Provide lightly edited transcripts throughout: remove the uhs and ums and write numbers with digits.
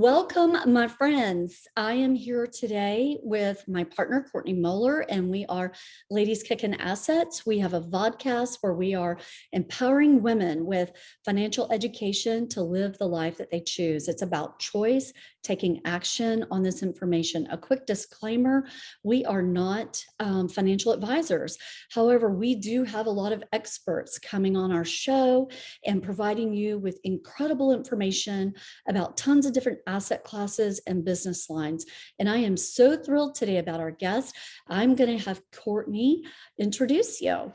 Welcome, my friends. I am here today with my partner, Courtney Moeller, and we are Ladies Kickin Assets. We have a vodcast where we are empowering women with financial education to live the life that they choose. It's about choice, taking action on this information. A quick disclaimer, we are not financial advisors. However, we do have a lot of experts coming on our show and providing you with incredible information about tons of different asset classes and business lines. And I am so thrilled today about our guest. I'm going to have Courtney introduce you.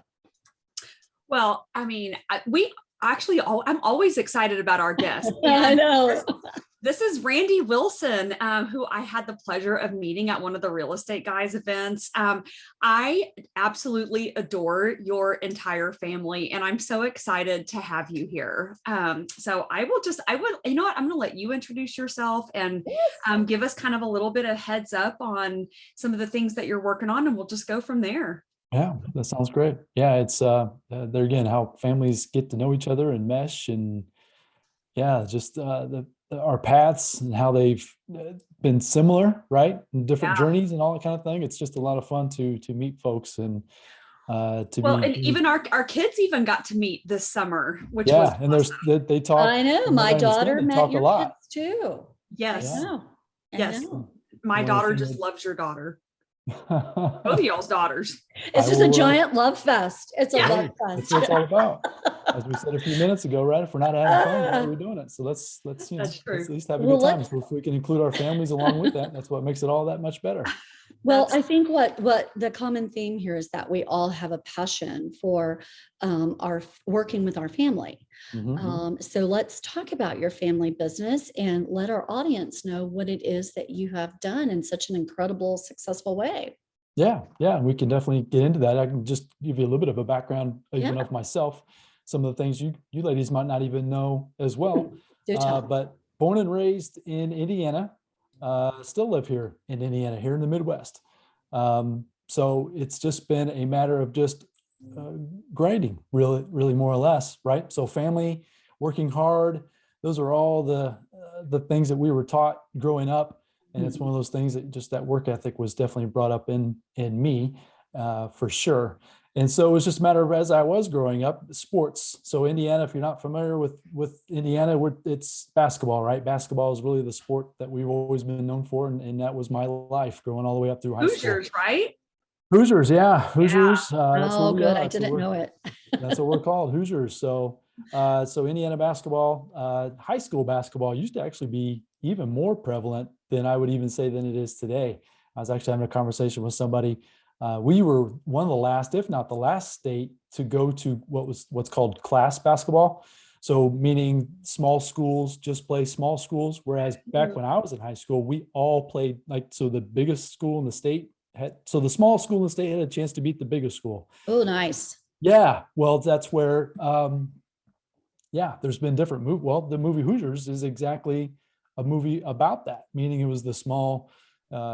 Well, I mean, I'm always excited about our guest. I know. This is Randy Wilson, who I had the pleasure of meeting at one of the Real Estate Guys events. I absolutely adore your entire family, and I'm so excited to have you here. So I'm going to let you introduce yourself and give us kind of a little bit of heads up on some of the things that you're working on, and we'll just go from there. Yeah, that sounds great. Yeah, it's there again, how families get to know each other and mesh, and yeah, just our paths and how they've been similar, right? And different journeys and all that kind of thing. It's just a lot of fun to meet folks and and even our kids even got to meet this summer, which was awesome. And they talk. I know my daughter met your kids too. Yes. I yes. know. My daughter just loves your daughter. Both of y'all's daughters. It's just a giant love fest. It's a love fest. That's what it's all about. As we said a few minutes ago, right? If we're not having fun, why are we doing it? So let's at least have a good time. So if we can include our families along with that, that's what makes it all that much better. Well, I think what the common theme here is that we all have a passion for our working with our family. Mm-hmm. So let's talk about your family business and let our audience know what it is that you have done in such an incredible, successful way. Yeah, we can definitely get into that. I can just give you a little bit of a background even of myself. Some of the things you ladies might not even know as well. But born and raised in Indiana, still live here in Indiana, here in the Midwest. So it's just been a matter of just grinding, really more or less, right? So family, working hard, those are all the things that we were taught growing up. And it's one of those things that just that work ethic was definitely brought up in me for sure. And so it was just a matter of, as I was growing up, sports. So Indiana, if you're not familiar with Indiana, it's basketball, right? Basketball is really the sport that we've always been known for. And that was my life growing all the way up through high school. Hoosiers, right? Hoosiers, yeah. Hoosiers. That's good. I didn't know it. That's what we're called, Hoosiers. So Indiana basketball, high school basketball used to actually be even more prevalent than I would even say than it is today. I was actually having a conversation with somebody. We were one of the last, if not the last state to go to what's called class basketball. So meaning small schools just play small schools. Whereas back when I was in high school, we all played so the biggest school in the state the small school in the state had a chance to beat the biggest school. Oh, nice. Yeah. Well, that's where, there's been different movies. Well, the movie Hoosiers is exactly a movie about that, meaning it was the small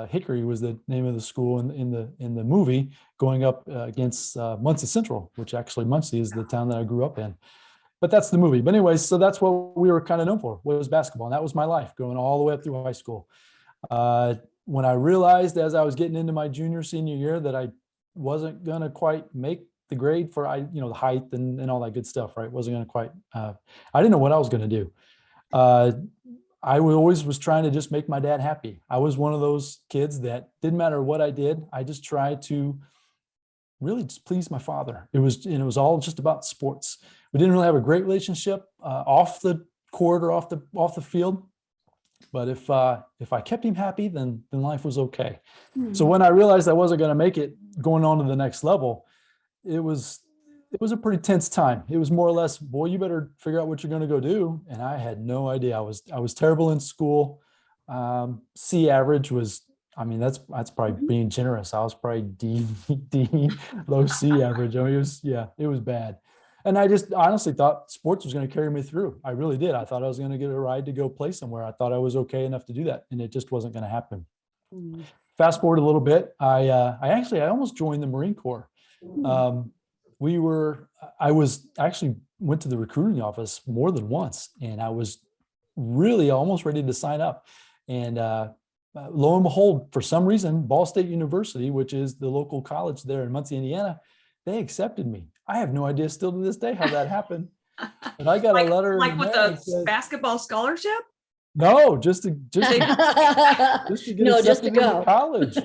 Hickory was the name of the school in the movie, going up against Muncie Central, which actually Muncie is the town that I grew up in. But that's the movie. But anyways, so that's what we were kind of known for, was basketball. And that was my life going all the way up through high school. When I realized as I was getting into my senior year that I wasn't going to quite make the grade for the height and all that good stuff, right? Wasn't going to quite, I didn't know what I was going to do. I always was trying to just make my dad happy. I was one of those kids that didn't matter what I did. I just tried to really just please my father. It was all just about sports. We didn't really have a great relationship off the court or off the field. But if I kept him happy, then life was okay. So when I realized I wasn't going to make it going on to the next level, it was a pretty tense time. It was more or less, boy, you better figure out what you're going to go do. And I had no idea. I was terrible in school. C average was, that's probably being generous. I was probably D, low C average. It was bad. And I just honestly thought sports was going to carry me through. I really did. I thought I was going to get a ride to go play somewhere. I thought I was okay enough to do that. And it just wasn't going to happen. Fast forward a little bit. I almost joined the Marine Corps. I was actually went to the recruiting office more than once, and I was really almost ready to sign up. And lo and behold, for some reason, Ball State University, which is the local college there in Muncie, Indiana, they accepted me. I have no idea still to this day how that happened. But I got a letter in the with mail a that says, basketball scholarship. no, just to get No, just accepted to into go. college.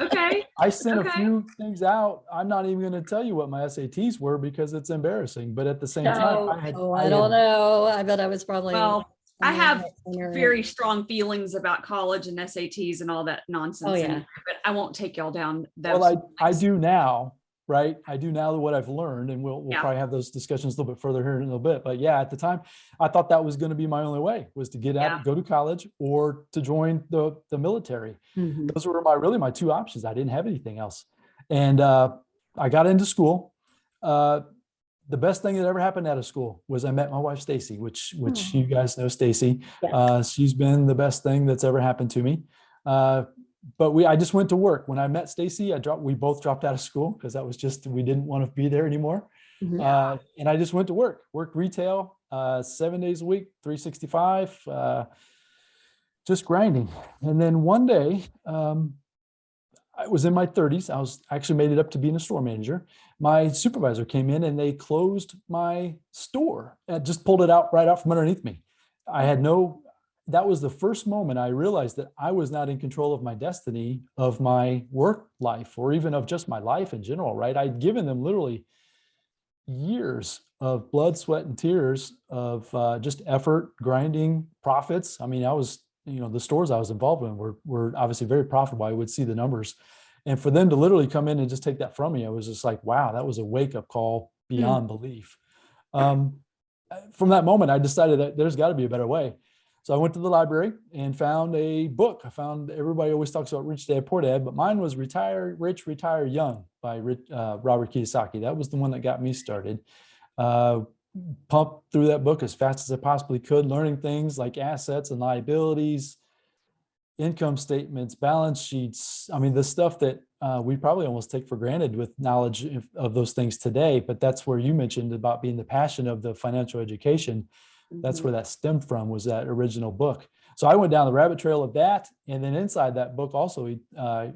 Okay. I sent a Okay. few things out. I'm not even going to tell you what my SATs were because it's embarrassing. But at the same time, I don't know. I bet I was probably. Well, I have somewhere in very it. strong feelings about college and SATs and all that nonsense. Oh, yeah. anyway, but I won't take y'all down those. Well, I do now, right? I do now what I've learned, and we'll Yeah. probably have those discussions a little bit further here in a little bit. But yeah, at the time, I thought that was going to be my only way, was to get out, Yeah. go to college, or to join the military. Mhm. Those were really my two options. I didn't have anything else. And I got into school. The best thing that ever happened out of school was I met my wife, Stacy, which Oh. you guys know Stacy. Yes. She's been the best thing that's ever happened to me. But I just went to work. When I met Stacy, we both dropped out of school because that was just, we didn't want to be there anymore. Mhm. And I just went to worked retail 7 days a week, 365, just grinding. And then one day, I was in my 30s. I was actually made it up to being a store manager. My supervisor came in and they closed my store and just pulled it out right out from underneath me. That was the first moment I realized that I was not in control of my destiny, of my work life, or even of just my life in general, right? I'd given them literally years of blood, sweat, and tears of just effort, grinding, profits. I mean, the stores I was involved in were obviously very profitable. I would see the numbers. And for them to literally come in and just take that from me, I was just like, wow, that was a wake-up call beyond belief. From that moment, I decided that there's got to be a better way. So I went to the library and found a book. Everybody always talks about Rich Dad, Poor Dad, but mine was Retire Rich, Retire Young by Robert Kiyosaki. That was the one that got me started. Pumped through that book as fast as I possibly could, learning things like assets and liabilities, income statements, balance sheets. I mean, the stuff that we probably almost take for granted with knowledge of those things today, but that's where you mentioned about being the passion of the financial education. That's where that stemmed from, was that original book. So I went down the rabbit trail of that. And then inside that book also, he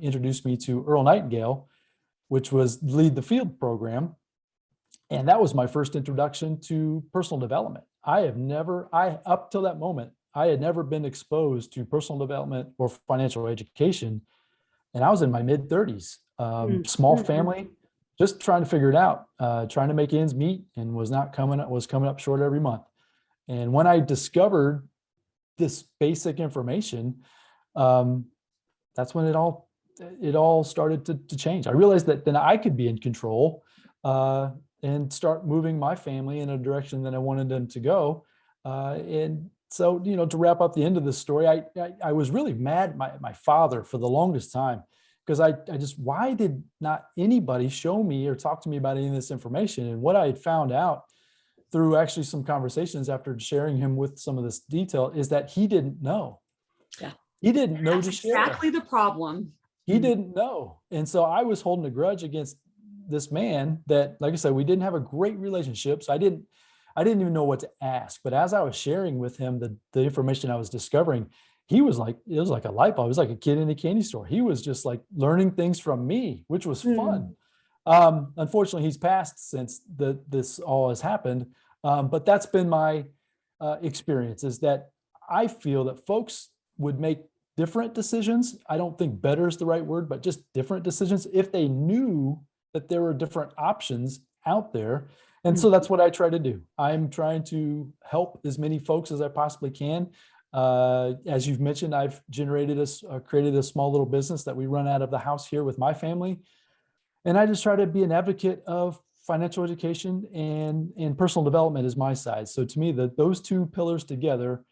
introduced me to Earl Nightingale, which was Lead the Field program. And that was my first introduction to personal development. Up till that moment, I had never been exposed to personal development or financial education. And I was in my mid 30s, small family, just trying to figure it out, trying to make ends meet, and was coming up short every month. And when I discovered this basic information, that's when it all started to change. I realized that then I could be in control and start moving my family in a direction that I wanted them to go. And so, to wrap up the end of this story, I was really mad at my father for the longest time, because why did not anybody show me or talk to me about any of this information? And what I had found out through actually some conversations after sharing him with some of this detail is that he didn't know. Yeah. He didn't know That's to share. exactly the problem. He didn't know. And so I was holding a grudge against this man that, like I said, we didn't have a great relationship. So I didn't even know what to ask. But as I was sharing with him the information I was discovering, it was like a light bulb. It was like a kid in a candy store. He was just like learning things from me, which was fun. Unfortunately, he's passed since this all has happened. But that's been my experience, is that I feel that folks would make different decisions. I don't think better is the right word, but just different decisions if they knew that there were different options out there. And so that's what I try to do. I'm trying to help as many folks as I possibly can. As you've mentioned, I've created a small little business that we run out of the house here with my family. And I just try to be an advocate of financial education and personal development is my side. So to me, those two pillars together,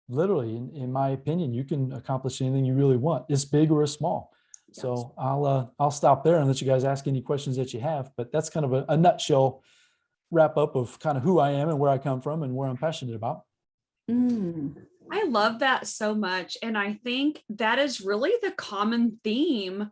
literally, in my opinion, you can accomplish anything you really want, as big or as small. Yes. So I'll stop there and let you guys ask any questions that you have. But that's kind of a nutshell wrap up of kind of who I am and where I come from and where I'm passionate about. I love that so much. And I think that is really the common theme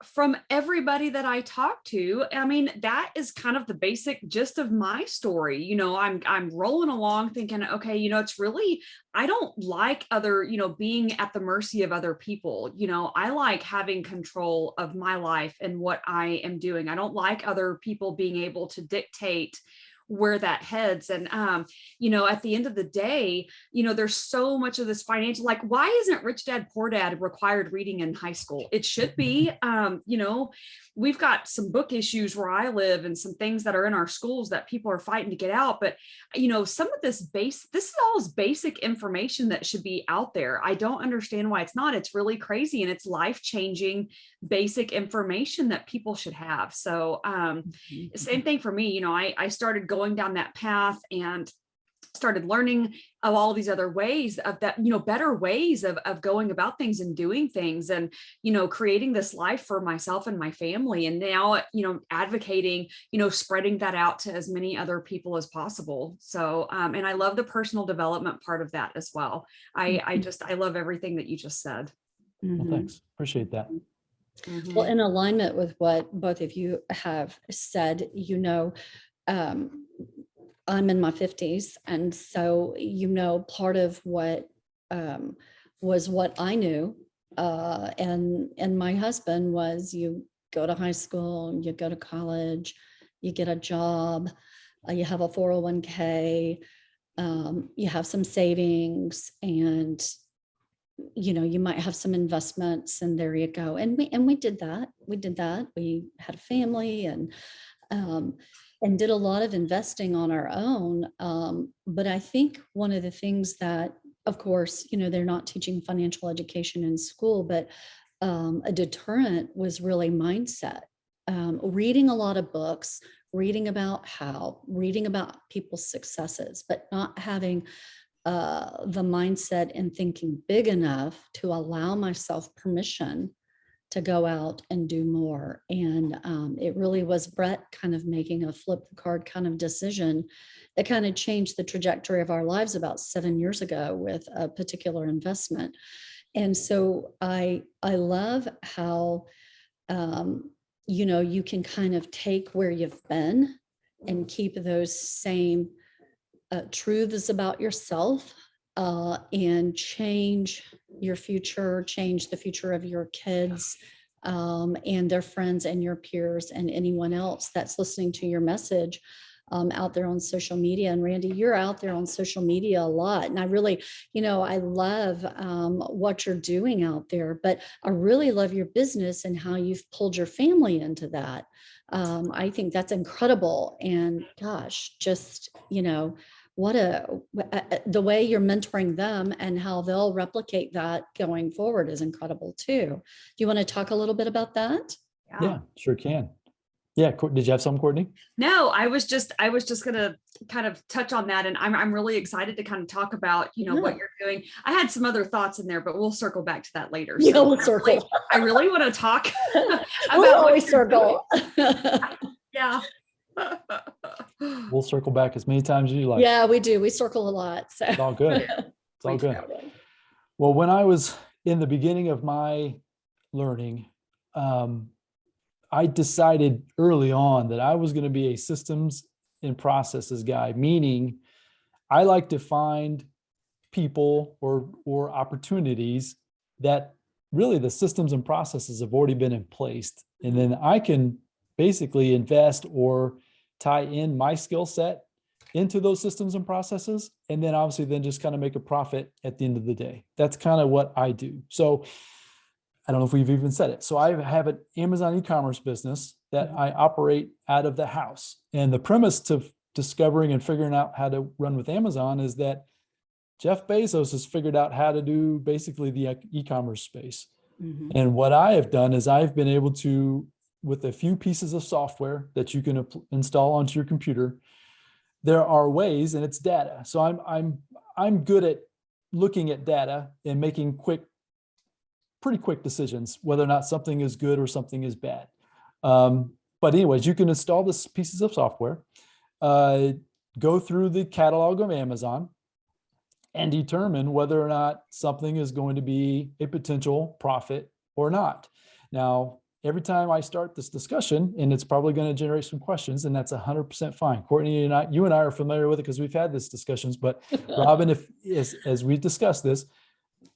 from everybody that I talk to, I mean, that is kind of the basic gist of my story. I'm rolling along thinking, okay, it's really, I don't like other, being at the mercy of other people. I like having control of my life and what I am doing. I don't like other people being able to dictate where that heads. And, at the end of the day, there's so much of this financial, like, why isn't Rich Dad, Poor Dad required reading in high school? It should be. We've got some book issues where I live and some things that are in our schools that people are fighting to get out. But, some of this is all basic information that should be out there. I don't understand why it's not. It's really crazy, and it's life-changing basic information that people should have. So same thing for me. I started going down that path and started learning of all these other ways of that, better ways of going about things and doing things, and, creating this life for myself and my family. And now, advocating, spreading that out to as many other people as possible. So, and I love the personal development part of that as well. I love everything that you just said. Well, thanks. Appreciate that. Well, in alignment with what both of you have said, I'm in my 50s. And so, part of what was what I knew. And my husband was, you go to high school, you go to college, you get a job, you have a 401k, you have some savings, and you might have some investments, and there you go. And we did that. We had a family and did a lot of investing on our own. But I think one of the things that, of course, they're not teaching financial education in school, but a deterrent was really mindset. Reading a lot of books, reading about people's successes, but not having the mindset and thinking big enough to allow myself permission to go out and do more. And it really was Brett kind of making a flip the card kind of decision that kind of changed the trajectory of our lives about 7 years ago with a particular investment. And so I love how, you can kind of take where you've been and keep those same truths about yourself, and change your future, change the future of your kids, and their friends and your peers and anyone else that's listening to your message out there on social media. And Randy, you're out there on social media a lot. And I really, I love what you're doing out there, but I really love your business and how you've pulled your family into that. I think that's incredible. And gosh, just, the way you're mentoring them and how they'll replicate that going forward is incredible too. Do you want to talk a little bit about that? Yeah, sure can. Yeah. Did you have some, Courtney? No, I was just going to kind of touch on that. And I'm really excited to kind of talk about, what you're doing. I had some other thoughts in there, but we'll circle back to that later. Yeah, so we'll circle. I really want to talk about we'll always circle. Yeah. We'll circle back as many times as you like. Yeah, we do. We circle a lot. So. It's all good. It's all good. Well, when I was in the beginning of my learning, I decided early on that I was going to be a systems and processes guy, meaning I like to find people or opportunities that really the systems and processes have already been in place. And then I can basically invest or tie in my skill set into those systems and processes. And then obviously then just kind of make a profit at the end of the day. That's kind of what I do. So I don't know if we've even said it. So I have an Amazon e-commerce business that I operate out of the house. And the premise to discovering and figuring out how to run with Amazon is that Jeff Bezos has figured out how to do basically the e-commerce space. Mm-hmm. And what I have done is I've been able to, with a few pieces of software that you can install onto your computer, there are ways, and it's data. So I'm good at looking at data and making pretty quick decisions, whether or not something is good or something is bad. But anyways, you can install this pieces of software, go through the catalog of Amazon, and determine whether or not something is going to be a potential profit or not. Now, every time I start this discussion, and it's probably going to generate some questions, and that's 100% fine. Courtney and you and I are familiar with it because we've had these discussions, but Robin, as we discuss this,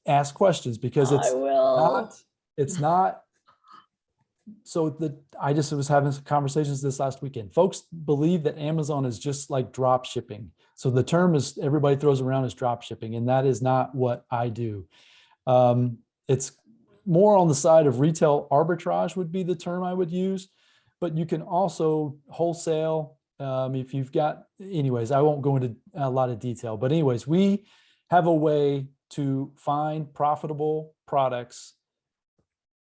ask questions, because I will. it's not. So I just was having some conversations this last weekend. Folks believe that Amazon is just like drop shipping. So the term is everybody throws around as drop shipping, and that is not what I do. It's more on the side of retail arbitrage would be the term I would use, but you can also wholesale. If you've got, anyways, I won't go into a lot of detail, but anyways, we have a way to find profitable products.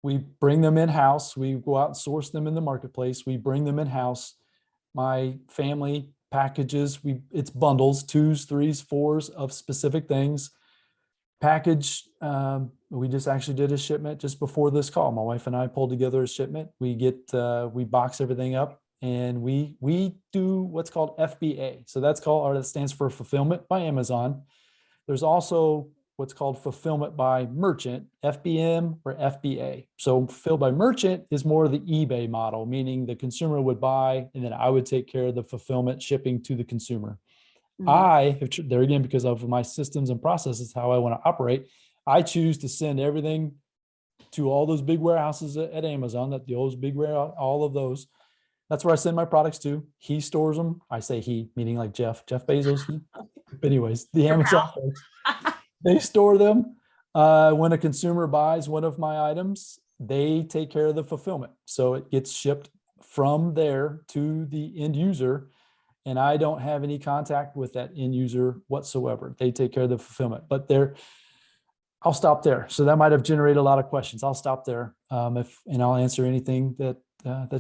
We bring them in-house. We go out and source them in the marketplace. We bring them in-house. My family packages, it's bundles, 2s, 3s, 4s of specific things. Package, we just actually did a shipment just before this call. My wife and I pulled together a shipment. We box everything up, and we do what's called FBA. So that stands for Fulfillment by Amazon. There's also what's called Fulfillment by Merchant, FBM or FBA. So Fulfilled by Merchant is more of the eBay model, meaning the consumer would buy, and then I would take care of the fulfillment, shipping to the consumer. I have, there again, because of my systems and processes, how I want to operate, I choose to send everything to all those big warehouses at Amazon, those big warehouse, all of those. That's where I send my products to. He stores them. I say he, meaning like Jeff Bezos. But anyways, the Amazon folks, they store them. When a consumer buys one of my items, they take care of the fulfillment. So it gets shipped from there to the end user, and I don't have any contact with that end user whatsoever. They take care of the fulfillment, but I'll stop there. So that might have generated a lot of questions. I'll stop there, and I'll answer anything that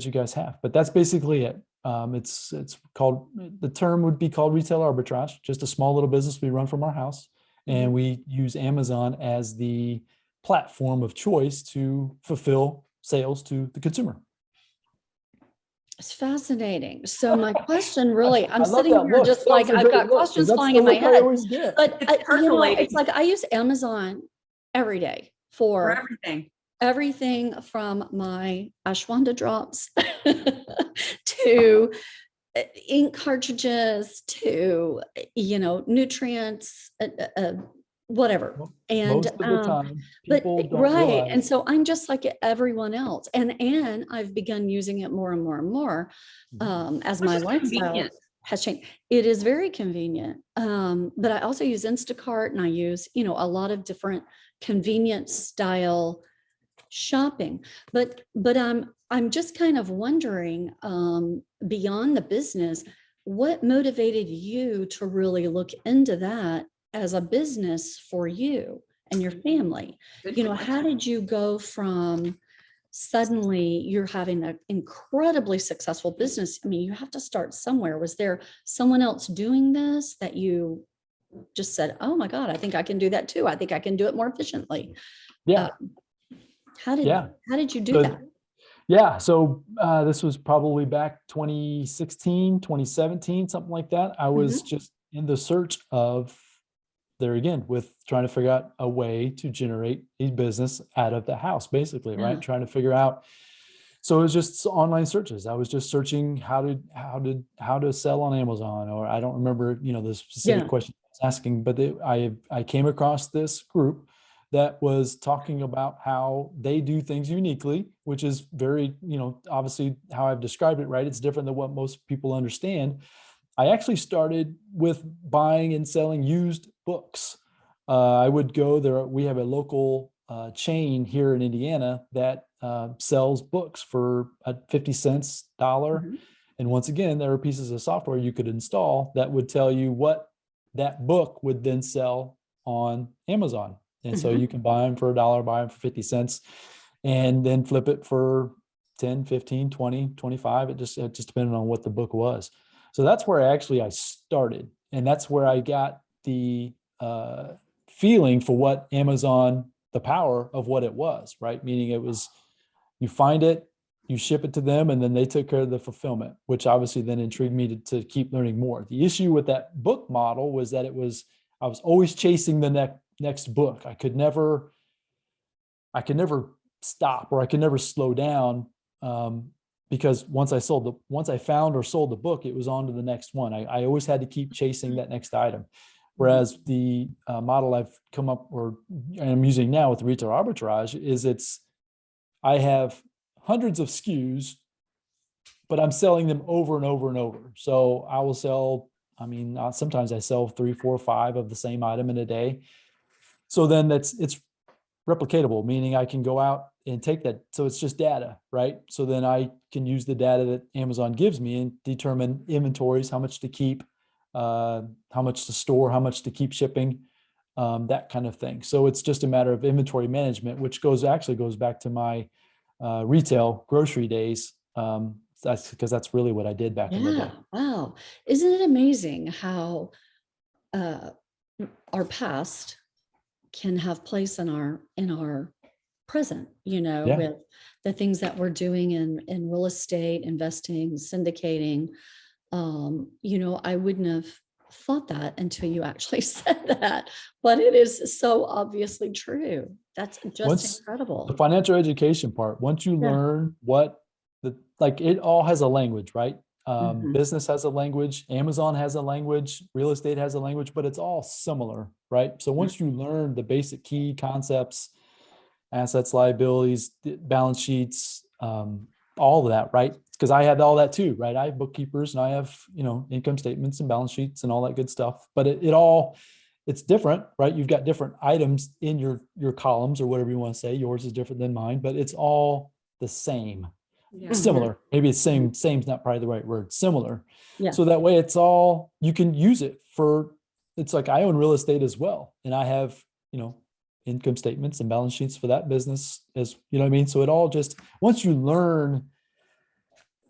you guys have. But that's basically it. It's called, the term would be called retail arbitrage. Just a small little business we run from our house, and we use Amazon as the platform of choice to fulfill sales to the consumer. It's fascinating. So my question really, I'm I love sitting that here look. just That like, was a I've great got look, 'cause questions that's flying the in my look I head. always get. But It's percolating. it's like I use Amazon every day For for everything. from my ashwanda drops to ink cartridges to, nutrients, whatever. And Most of the time, but people don't right. realize. And so I'm just like everyone else. And I've begun using it more and more and more as Which my is lifestyle convenient. has changed. It is very convenient. But I also use Instacart, and I use, a lot of different convenience style shopping. But I'm just kind of wondering, beyond the business, what motivated you to really look into that as a business for you and your family? Good How question. did you go from suddenly you're having an incredibly successful business? I mean, you have to start somewhere. Was there someone else doing this that you just said, oh my God, I think I can do that too. I think I can do it more efficiently. Yeah. How did you do So- that? Yeah. So this was probably back 2016, 2017, something like that. I was just in the search of, there again, with trying to figure out a way to generate a business out of the house, basically, right? Trying to figure out. So it was just online searches. I was just searching how to sell on Amazon, or I don't remember, the specific question I was asking, but I came across this group that was talking about how they do things uniquely, which is very, obviously how I've described it, right? It's different than what most people understand. I actually started with buying and selling used books. I would go there. We have a local chain here in Indiana that sells books for 50 cents, $1. And once again, there are pieces of software you could install that would tell you what that book would then sell on Amazon. And so you can buy them for $1, buy them for 50 cents, and then flip it for 10, 15, 20, 25. It just depended on what the book was. So that's where I started. And that's where I got the feeling for what Amazon, the power of what it was, right? Meaning it was, you find it, you ship it to them, and then they took care of the fulfillment, which obviously then intrigued me to keep learning more. The issue with that book model was that I was always chasing the next book. I could never stop, or I could never slow down. Because once I found or sold the book, it was on to the next one. I always had to keep chasing that next item. Whereas the model I've come up, or I'm using now with retail arbitrage, is I have hundreds of SKUs, but I'm selling them over and over and over. So I will sell, sometimes I sell 3, 4, 5 of the same item in a day. So then it's replicatable, meaning I can go out and take that. So it's just data, right? So then I can use the data that Amazon gives me and determine inventories, how much to keep, how much to store, how much to keep shipping, that kind of thing. So it's just a matter of inventory management, which goes back to my retail grocery days. That's because that's really what I did back in the day. Wow. Isn't it amazing how our past can have place in our present, Yeah. with the things that we're doing in real estate, investing, syndicating. I wouldn't have thought that until you actually said that, but it is so obviously true. That's just incredible. The financial education part, once you learn what it all has a language, right? Business has a language, Amazon has a language, real estate has a language, but it's all similar, right? So once you learn the basic key concepts, assets, liabilities, balance sheets, all of that, right? Because I had all that too, right? I have bookkeepers and I have, income statements and balance sheets and all that good stuff, but it's different, right? You've got different items in your columns or whatever you want to say. Yours is different than mine, but it's all the same. Yeah. Similar. Maybe it's same's not probably the right word. Similar. Yeah. So that way you can use it it's like I own real estate as well. And I have, income statements and balance sheets for that business as, you know what I mean? So it all just, once you learn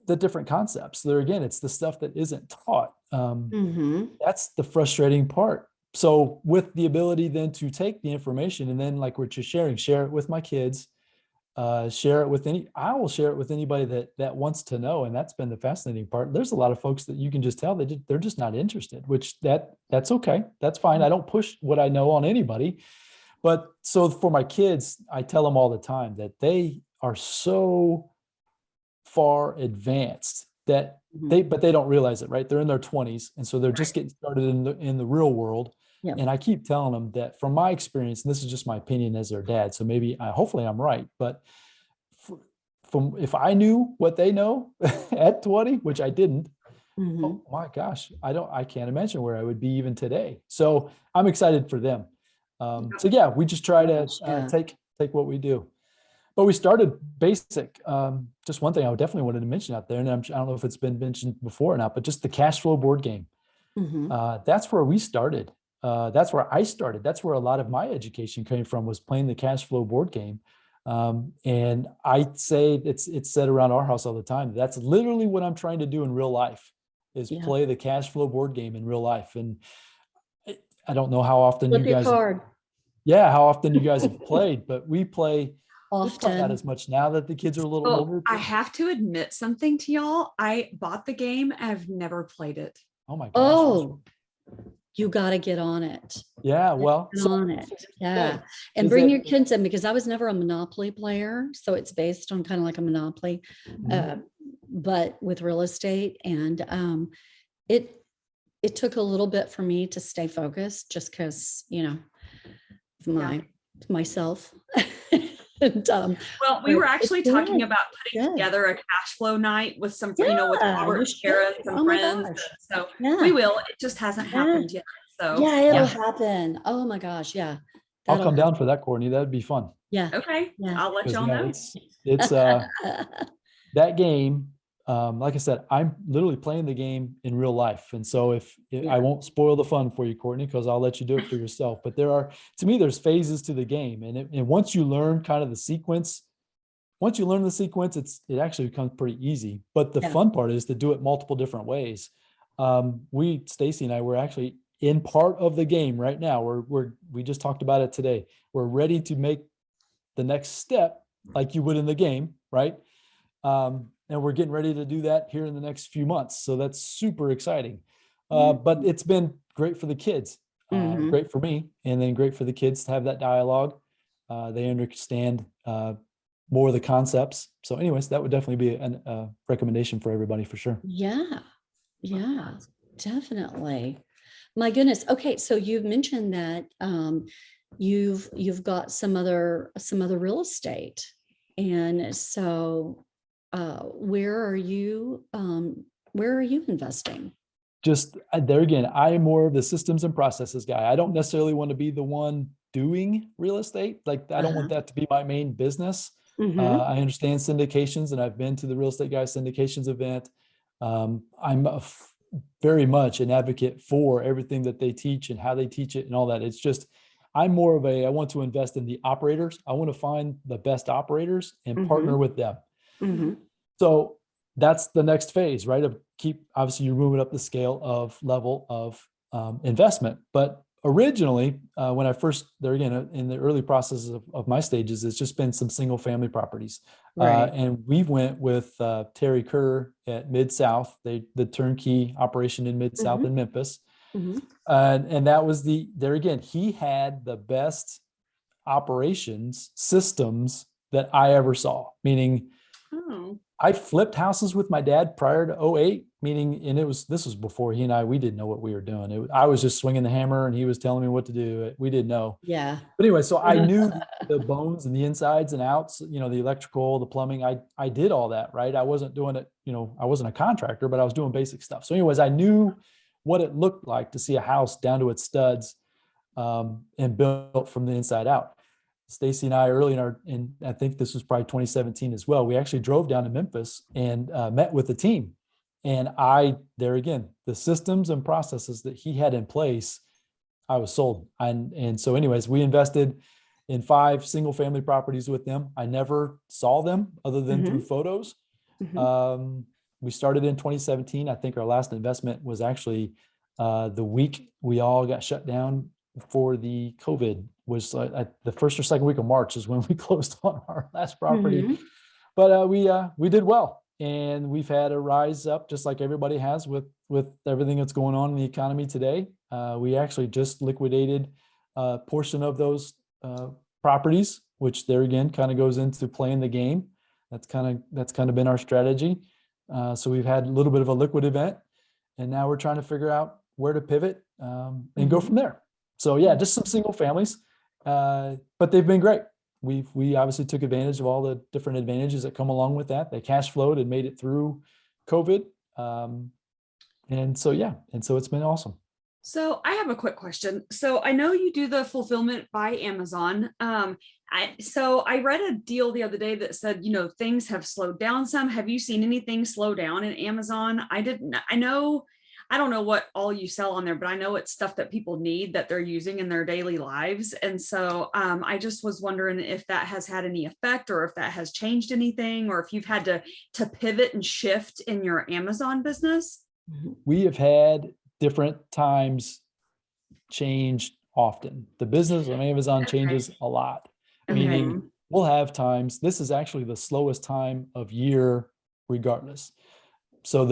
the different concepts there, again, it's the stuff that isn't taught. That's the frustrating part. So with the ability then to take the information and then like what you're sharing, share it with my kids, I will share it with anybody that wants to know. And that's been the fascinating part. There's a lot of folks that you can just tell that they're just not interested, which that's okay. That's fine. I don't push what I know on anybody. But so for my kids, I tell them all the time that they are so far advanced that but they don't realize it, right? They're in their 20s. And so they're just getting started in the real world. Yeah. And I keep telling them that from my experience, and this is just my opinion as their dad, so maybe hopefully I'm right, but from if I knew what they know at 20, which I didn't, oh my gosh, I can't imagine where I would be even today. So I'm excited for them. So yeah, we just try to take what we do. But we started basic. Just one thing I definitely wanted to mention out there, and I don't know if it's been mentioned before or not, but just the cash flow board game. That's where we started. That's where I started. That's where a lot of my education came from, was playing the cash flow board game. And I'd say it's said around our house all the time. That's literally what I'm trying to do in real life, is play the cash flow board game in real life. And I don't know how often how often you guys have played, but we play often. Not as much now that the kids are a little older. I have to admit something to y'all. I bought the game. I've never played it. Oh my gosh. Oh, you got to get on it. Yeah, well, on it. Yeah. And bring your kids in, because I was never a Monopoly player. So it's based on kind of like a Monopoly, but with real estate. And it took a little bit for me to stay focused, just because, myself. And, well, we were actually talking about putting together a cash flow night with some, with Robert and Sharon, some friends. So we will. It just hasn't happened yet. So it'll happen. Oh my gosh, yeah. I'll come down for that, Courtney. That'd be fun. Yeah. Okay. Yeah. I'll let y'all know. It's that game. Like I said, I'm literally playing the game in real life. And so I won't spoil the fun for you, Courtney, because I'll let you do it for yourself. But there's phases to the game. And once you learn kind of the sequence, it actually becomes pretty easy. But the fun part is to do it multiple different ways. Stacy and I, we're actually in part of the game right now. We just talked about it today. We're ready to make the next step like you would in the game, right? And we're getting ready to do that here in the next few months. So that's super exciting. But it's been great for the kids, great for me, and then great for the kids to have that dialogue. They understand more of the concepts. So anyways, that would definitely be a recommendation for everybody for sure. Yeah. Yeah, definitely. My goodness. Okay, so you've mentioned that you've got some other real estate, and so where are you investing? Just there again, I am more of the systems and processes guy. I don't necessarily want to be the one doing real estate. Like I don't want that to be my main business. I understand syndications, and I've been to the Real Estate Guy syndications event. I'm very much an advocate for everything that they teach and how they teach it and all that. It's just, I'm more of I want to invest in the operators. I want to find the best operators and partner with them. So that's the next phase, right? Of obviously you're moving up the scale of level of investment. But originally, when I first, there again, in the early processes of my stages, it's just been some single family properties. Right. And we went with Terry Kerr at Mid-South, the turnkey operation in Mid-South in Memphis. And that was there again, he had the best operations systems that I ever saw, meaning I flipped houses with my dad prior to 2008, meaning, and this was before he and we didn't know what we were doing. I was just swinging the hammer and he was telling me what to do. We didn't know. Yeah. But anyway, so I knew the bones and the insides and outs, the electrical, the plumbing. I did all that, right? I wasn't doing it, I wasn't a contractor, but I was doing basic stuff. So anyways, I knew what it looked like to see a house down to its studs and built from the inside out. Stacy and I early in I think this was probably 2017 as well. We actually drove down to Memphis and met with the team. And there again, the systems and processes that he had in place, I was sold. And so anyways, we invested in 5 single family properties with them. I never saw them other than through photos. We started in 2017. I think our last investment was actually the week we all got shut down for the COVID, was the first or second week of March is when we closed on our last property. But we did well, and we've had a rise up just like everybody has with everything that's going on in the economy today. We actually just liquidated a portion of those properties, which there again kind of goes into playing the game. That's kind of been our strategy. So we've had a little bit of a liquid event, and now we're trying to figure out where to pivot and go from there. So yeah, just some single families, but they've been great. We obviously took advantage of all the different advantages that come along with that. They cash flowed and made it through COVID. And so it's been awesome. So I have a quick question. So I know you do the fulfillment by Amazon. So I read a deal the other day that said, things have slowed down some. Have you seen anything slow down in Amazon? I don't know what all you sell on there, but I know it's stuff that people need that they're using in their daily lives. And so I just was wondering if that has had any effect, or if that has changed anything, or if you've had to pivot and shift in your Amazon business. We have had different times change often. The business on Amazon changes a lot, meaning we'll have times, this is actually the slowest time of year regardless. So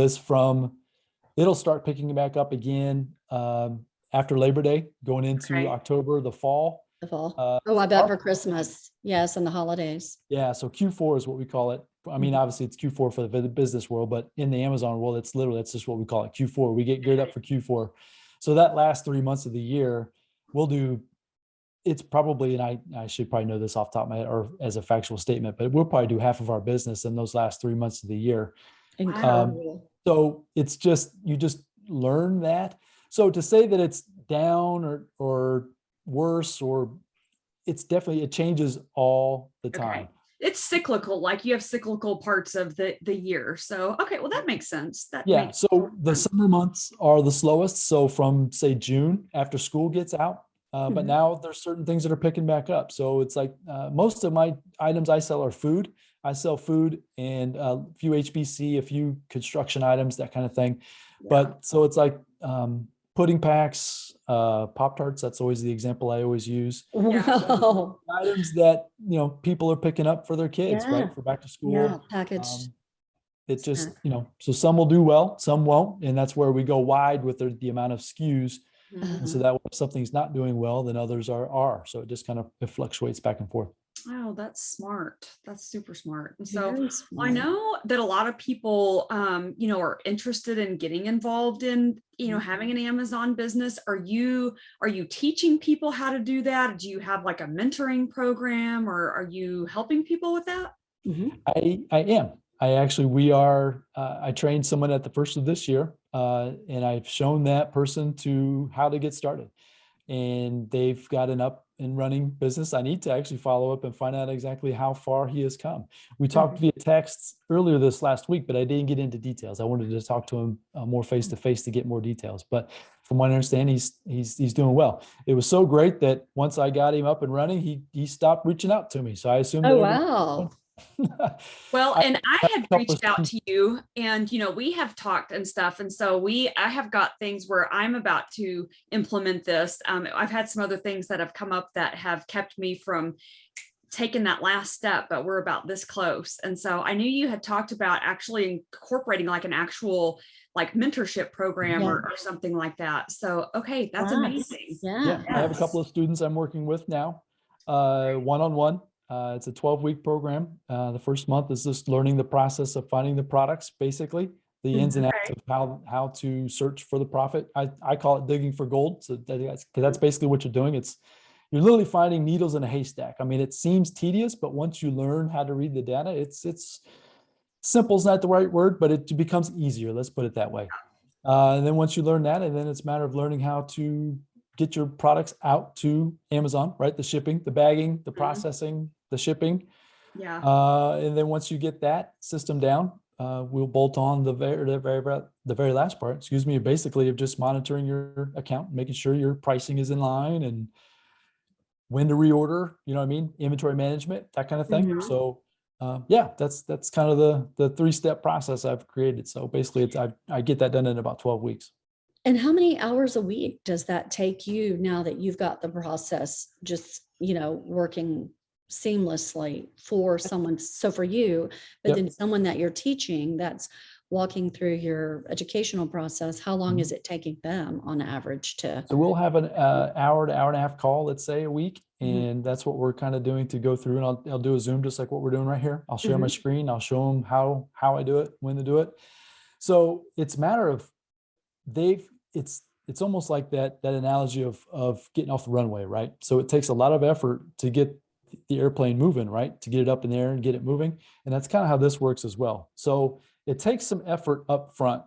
it'll start picking back up again after Labor Day, going into October, the fall. The fall. I bet for Christmas. Yes, and the holidays. Yeah, so Q4 is what we call it. I mean, obviously it's Q4 for the business world, but in the Amazon world, that's just what we call it, Q4. We get geared up for Q4. So that last 3 months of the year, it's probably, and I should probably know this off the top of my head or as a factual statement, but we'll probably do half of our business in those last 3 months of the year. So it's just, you just learn that. So to say that it's down or worse, or it changes all the time. It's cyclical, like you have cyclical parts of the year. So, well, that makes sense. So the summer months are the slowest. So from say June after school gets out, but now there's certain things that are picking back up. So it's like most of my items I sell are food. I sell food and a few HBC, a few construction items, that kind of thing. But so it's like pudding packs, Pop-Tarts. That's always the example I always use. Wow. Items that, people are picking up for their kids, right? For back to school. Yeah, packaged. It's just, so some will do well, some won't. And that's where we go wide with the amount of SKUs. And so that if something's not doing well, then others are. So it just kind of, it fluctuates back and forth. Oh, that's smart. That's super smart. And so Very I smart. know that a lot of people, are interested in getting involved in, having an Amazon business. Are you teaching people how to do that? Do you have like a mentoring program, or are you helping people with that? Mhm. I am. I trained someone at the first of this year, and I've shown that person to how to get started. And they've got an up and running business. I need to actually follow up and find out exactly how far he has come. We talked via text earlier this last week, but I didn't get into details. I wanted to talk to him more face to face to get more details. But from what I understand, he's doing well. It was so great that once I got him up and running, he stopped reaching out to me. So I assumed Oh, that wow. Well, I and I have had a couple reached of out students. to you, and we have talked and stuff. And so I have got things where I'm about to implement this. I've had some other things that have come up that have kept me from taking that last step, but we're about this close. And so I knew you had talked about actually incorporating like an actual like mentorship program, Yeah. or something like that. So, okay, that's Yes. amazing. Yeah. Yeah, I have a couple of students I'm working with now, one-on-one. It's a 12-week program. The first month is just learning the process of finding the products, basically the ins and outs Okay. of how to search for the profit. I call it digging for gold. So that's basically what you're doing. You're literally finding needles in a haystack. I mean, it seems tedious, but once you learn how to read the data, it's simple is not the right word, but it becomes easier. Let's put it that way. And then once you learn that, and then it's a matter of learning how to get your products out to Amazon, right? The shipping, the bagging, the processing, the shipping. Yeah. And then once you get that system down, we'll bolt on the very last part, excuse me, basically of just monitoring your account, making sure your pricing is in line and when to reorder, you know what I mean? Inventory management, that kind of thing. Mhm. So yeah, that's kind of the 3-step process I've created. So basically I get that done in about 12 weeks. And how many hours a week does that take you now that you've got the process just, working seamlessly for someone? So for you, but then Yep. someone that you're teaching that's walking through your educational process, how long Mhm. is it taking them on average to? So we'll have an hour to hour and a half call, let's say a week. Mhm. And that's what we're kind of doing to go through. And I'll do a Zoom just like what we're doing right here. I'll share my Mhm. screen. I'll show them how I do it, when to do it. So it's a matter of they've it's almost like that analogy of getting off the runway, right? So it takes a lot of effort to get the airplane moving, right? To get it up in the air and get it moving. And that's kind of how this works as well. So it takes some effort up front.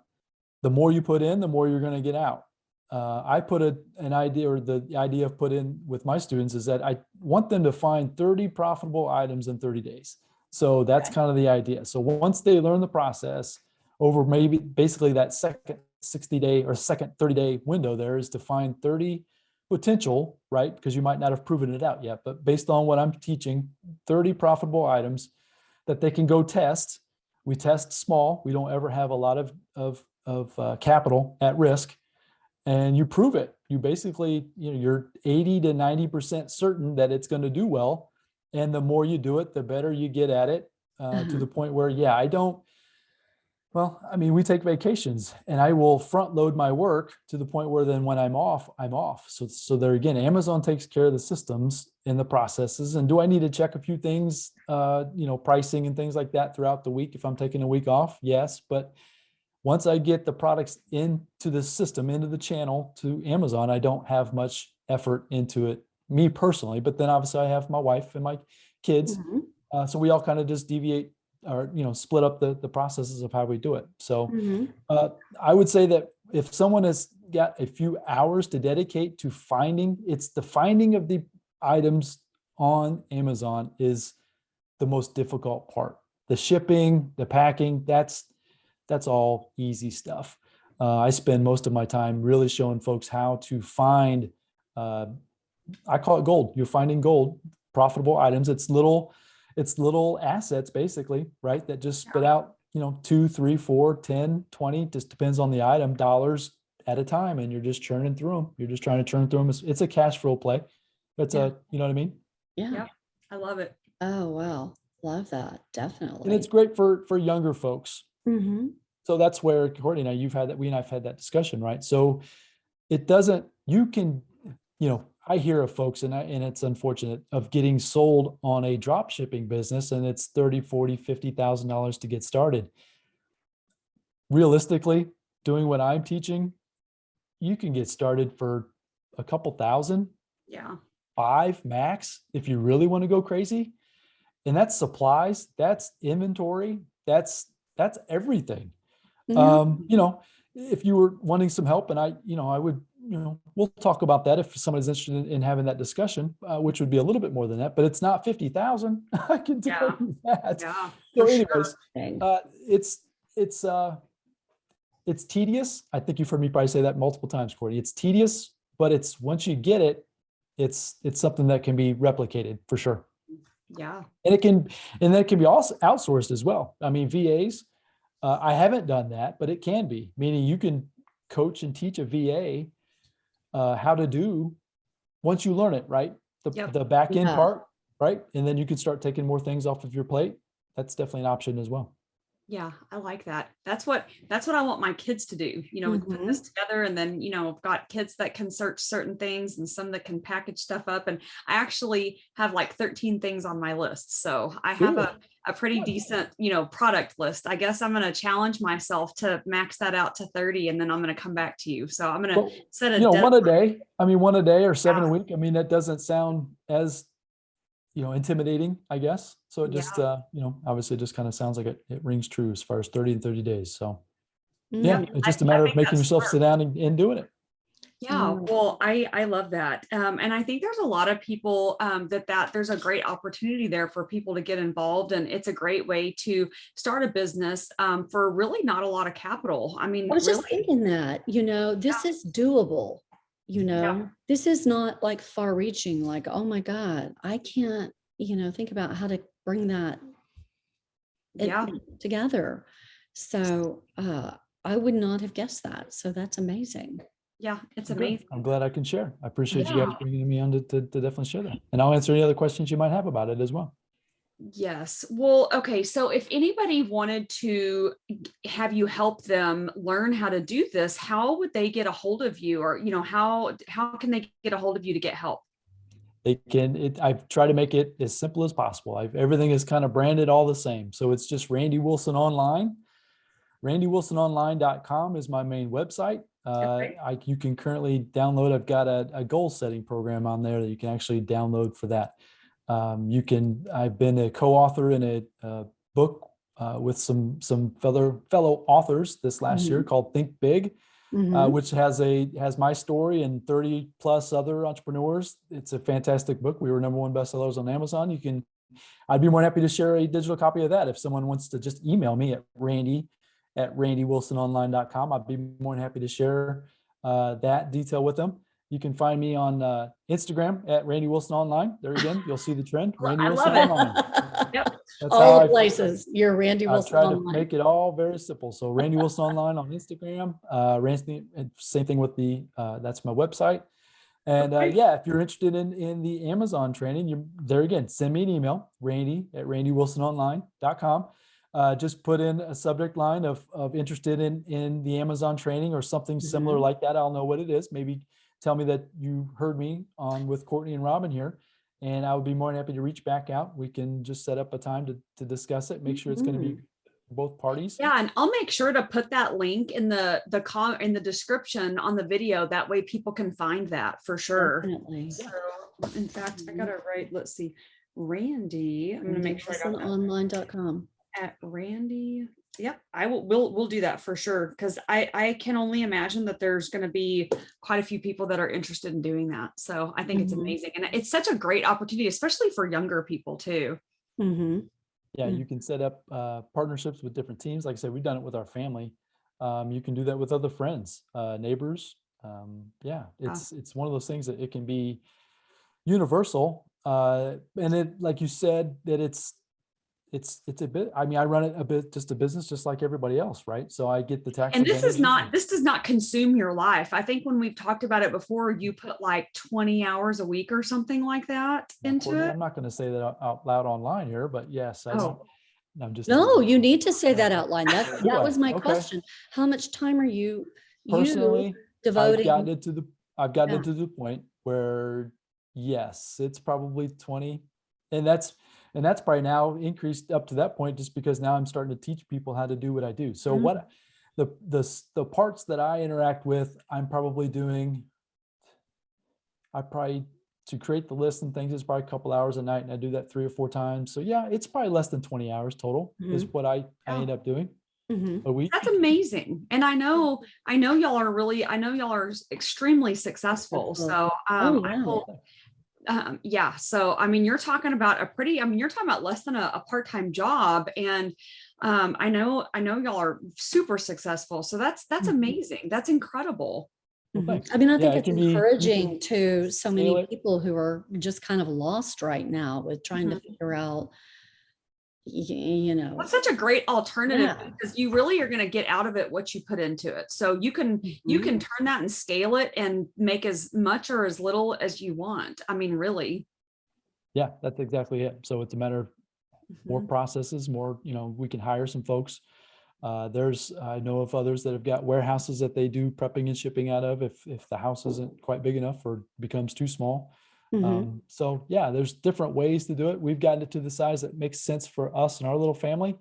The more you put in, the more you're going to get out. I put an idea, or the idea of put in with my students is that I want them to find 30 profitable items in 30 days. So that's Okay. kind of the idea. So once they learn the process over maybe basically that second 60-day or second 30-day window, there is to find 30 potential, right? Because you might not have proven it out yet, but based on what I'm teaching, 30 profitable items that they can go test. We test small. We don't ever have a lot of capital at risk, and you prove it. You basically, you're 80 to 90% certain that it's going to do well, and the more you do it, the better you get at it. To Uh-huh. the point where, yeah, I don't. Well, I mean, we take vacations, and I will front load my work to the point where then when I'm off, I'm off. So there again, Amazon takes care of the systems and the processes. And do I need to check a few things, pricing and things like that throughout the week if I'm taking a week off? Yes, but once I get the products into the system, into the channel to Amazon, I don't have much effort into it, me personally. But then obviously I have my wife and my kids. Mhm. So we all kind of just deviate or, split up the processes of how we do it. So Mhm. I would say that if someone has got a few hours to dedicate to it's the finding of the items on Amazon is the most difficult part. The shipping, the packing, that's all easy stuff. I spend most of my time really showing folks how to find, I call it gold. You're finding gold, profitable items. It's little assets basically, right? That just spit out, 2, 3, 4, 10, 20, just depends on the item, dollars at a time. And you're just churning through them. You're just trying to churn through them. It's a cash flow play. Yeah. You know what I mean? Yeah. Yep. I love it. Oh, wow. Love that. And it's Definitely. great for younger folks. Mhm. So that's where Courtney and I, we and I've had that discussion, right? So it doesn't, you can, I hear of folks, and it's unfortunate, of getting sold on a drop shipping business, and it's $30,000, $40,000, $50,000 to get started. Realistically, doing what I'm teaching, you can get started for a couple thousand, Yeah. 5 max, if you really want to go crazy. And that's supplies, that's inventory, that's everything. Yeah. You know, if you were wanting some help, and I would, we'll talk about that if somebody's interested in having that discussion, which would be a little bit more than that, but it's not 50,000. I can tell Yeah. you that. Yeah. So For anyways, sure. it's tedious. I think you've heard me probably say that multiple times, Courtney. It's tedious, but it's, once you get it, it's something that can be replicated for sure. Yeah. And that can be also outsourced as well. I mean, VAs, I haven't done that, but it can be, meaning you can coach and teach a VA how to do, once you learn it, right? The back end Yeah. part, right? And then you can start taking more things off of your plate. That's definitely an option as well. Yeah, I like that. That's what I want my kids to do. We put this together, and then, I've got kids that can search certain things and some that can package stuff up. And I actually have like 13 things on my list. So I have a pretty decent, product list. I guess I'm going to challenge myself to max that out to 30, and then I'm going to come back to you. So I'm going to set a one a day. I mean, one a day or 7 a Yeah. week. I mean, that doesn't sound as, intimidating, I guess. So it just, obviously just kind of sounds like it rings true as far as 30 and 30 days. So yeah, it's just a matter of making yourself sit down and doing it. Yeah, well, I love that. And I think there's a lot of people that there's a great opportunity there for people to get involved. And it's a great way to start a business for really not a lot of capital. I mean, I was just thinking that, this is doable. This is not like far reaching, like, oh my God, I can't, think about how to bring that together. So I would not have guessed that. So that's amazing. Yeah, it's Good. amazing. I'm glad I can share. I appreciate you guys bringing me on to definitely share that. And I'll answer any other questions you might have about it as well. Yes. Well, okay. So if anybody wanted to have you help them learn how to do this, how would they get a hold of you? Or, how can they get a hold of you to get help? I've tried to make it as simple as possible. Everything is kind of branded all the same. So it's just Randy Wilson Online. RandyWilsonOnline.com is my main website. You can currently download, I've got a goal setting program on there that you can actually download for that. I've been a co-author in a book with some fellow authors this last year called Think Big, which has my story and 30 plus other entrepreneurs. It's a fantastic book. We were #1 bestsellers on Amazon. I'd be more than happy to share a digital copy of that. If someone wants to just email me at randy@randywilsononline.com, I'd be more than happy to share that detail with them. You can find me on Instagram at Randy Wilson Online. There again, you'll see the trend. Randy Wilson Online. Yep. That's all the places. You're Randy Wilson Online. I try Online. to make it all very simple. So Randy Wilson Online on Instagram. Same thing with that's my website. And if you're interested in the Amazon training, there again, send me an email, randy@randywilsononline.com. Just put in a subject line of interested in the Amazon training or something similar like that. I'll know what it is. Maybe tell me that you heard me on with Courtney and Robin here, and I would be more than happy to reach back out. We can just set up a time to discuss it, make sure it's going to be both parties. Yeah, and I'll make sure to put that link in the description on the video. That way people can find that for sure. Definitely. So, in fact, I got to write, let's see, Randy. I'm going to make sure I got that. Online.com. At Randy. Yep, we'll do that for sure, because I can only imagine that there's going to be quite a few people that are interested in doing that. So I think it's amazing, and it's such a great opportunity, especially for younger people too. Yeah, you can set up partnerships with different teams. Like I said, we've done it with our family. You can do that with other friends, neighbors. It's one of those things that it can be universal, and it, like you said, that it's a bit, I mean, I run it a bit, just a business, just like everybody else. Right. So I get the tax. And this does not consume your life. I think when we've talked about it before, you put like 20 hours a week or something like that into it. I'm not going to say that out loud online here, but yes, I'm just. No, you need to say that out loud. That was my question. How much time are you personally devoting? I've gotten it to the point where yes, it's probably 20. And that's probably now increased up to that point just because now I'm starting to teach people how to do what I do. So what the parts that I interact with, I'm probably doing, to create the list and things is probably a couple hours a night, and I do that 3 or 4 times. So yeah, it's probably less than 20 hours total is what I end up doing a week. That's amazing. And I know y'all are really, I know y'all are extremely successful. So I will, yeah. So, I mean, you're talking about you're talking about less than a part-time job. And I know y'all are super successful. So that's amazing. That's incredible. Well, I mean, I think it's it can be- encouraging to so many scale it. people who are just kind of lost right now with trying to figure out, you know. That's such a great alternative Yeah. because you really are going to get out of it what you put into it. So you can turn that and scale it and make as much or as little as you want. I mean, really. Yeah, that's exactly it. So it's a matter of more processes, more, we can hire some folks. I know of others that have got warehouses that they do prepping and shipping out of if the house isn't quite big enough or becomes too small. So yeah, there's different ways to do it. We've gotten it to the size that makes sense for us and our little family.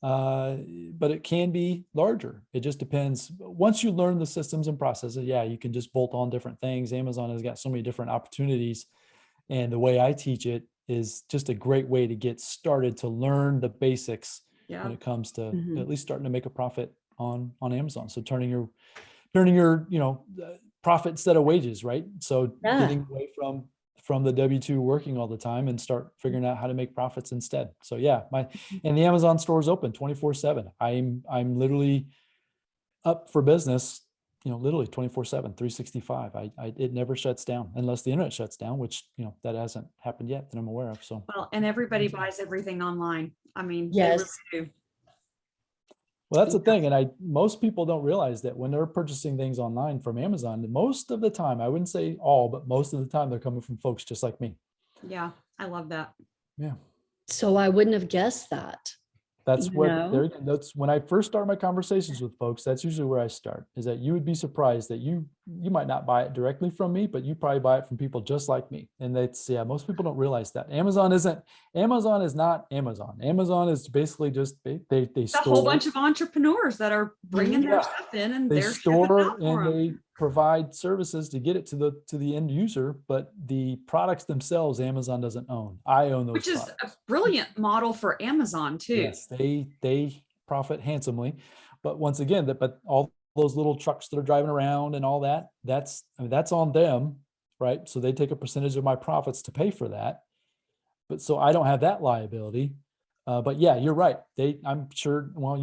But it can be larger. It just depends. Once you learn the systems and processes, yeah, you can just bolt on different things. Amazon has got so many different opportunities. And the way I teach it is just a great way to get started to learn the basics when it comes to at least starting to make a profit on Amazon. So turning your profit instead of wages, right? So getting away from the W-2 working all the time and start figuring out how to make profits instead. So yeah, and the Amazon store is open 24/7. I'm literally up for business, literally 24/7, 365. It never shuts down unless the internet shuts down, which, that hasn't happened yet that I'm aware of. So, well, and everybody buys everything online. I mean, yes. they really do. Well, that's the thing. And most people don't realize that when they're purchasing things online from Amazon, most of the time, I wouldn't say all, but most of the time they're coming from folks just like me. Yeah. I love that. Yeah. So I wouldn't have guessed that. That's that's when I first start my conversations with folks, that's usually where I start, is that you would be surprised that you might not buy it directly from me, but you probably buy it from people just like me. And most people don't realize that Amazon is not Amazon. Amazon is basically just, they store a whole bunch of entrepreneurs that are bringing their stuff in and they they're store and they provide services to get it to the end user, but the products themselves, Amazon doesn't own. I own those which is products. a brilliant model for Amazon too. Yes, they profit handsomely, but once again, but all those little trucks that are driving around and all that, that's on them, right? So they take a percentage of my profits to pay for that, but so I don't have that liability. But yeah, you're right. I'm sure. Well,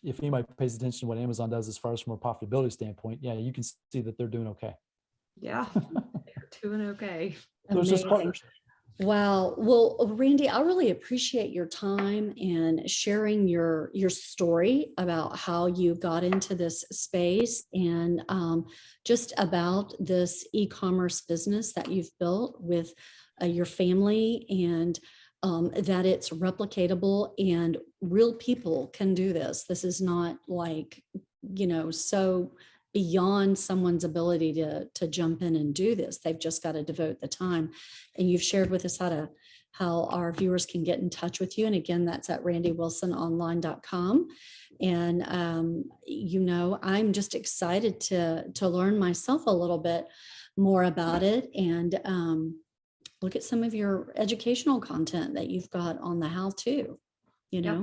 if anybody pays attention to what Amazon does as far as from a profitability standpoint, yeah, you can see that they're doing okay. Yeah, they're doing okay. So it's just partners. Wow. Well, Randy, I really appreciate your time and sharing your story about how you got into this space and just about this e-commerce business that you've built with your family and that it's replicatable and real people can do this. This is not like, so beyond someone's ability to jump in and do this. They've just got to devote the time. And you've shared with us how our viewers can get in touch with you. And again, that's at randywilsononline.com. And, I'm just excited to learn myself a little bit more about it and look at some of your educational content that you've got on the how-to, Yeah,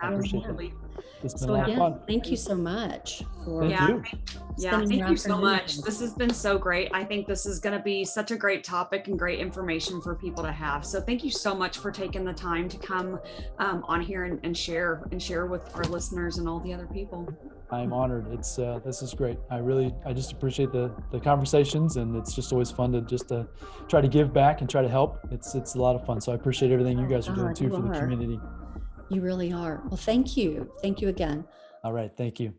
I appreciate it. It's been So a lot of again, fun. thank you so much for Thank you so much. This has been so great. I think this is going to be such a great topic and great information for people to have. So thank you so much for taking the time to come on here and share with our listeners and all the other people. I'm honored. This is great. I just appreciate the conversations, and it's just always fun to try to give back and try to help. It's a lot of fun. So I appreciate everything you guys are doing too for the community. You really are. Well, thank you. Thank you again. All right. Thank you.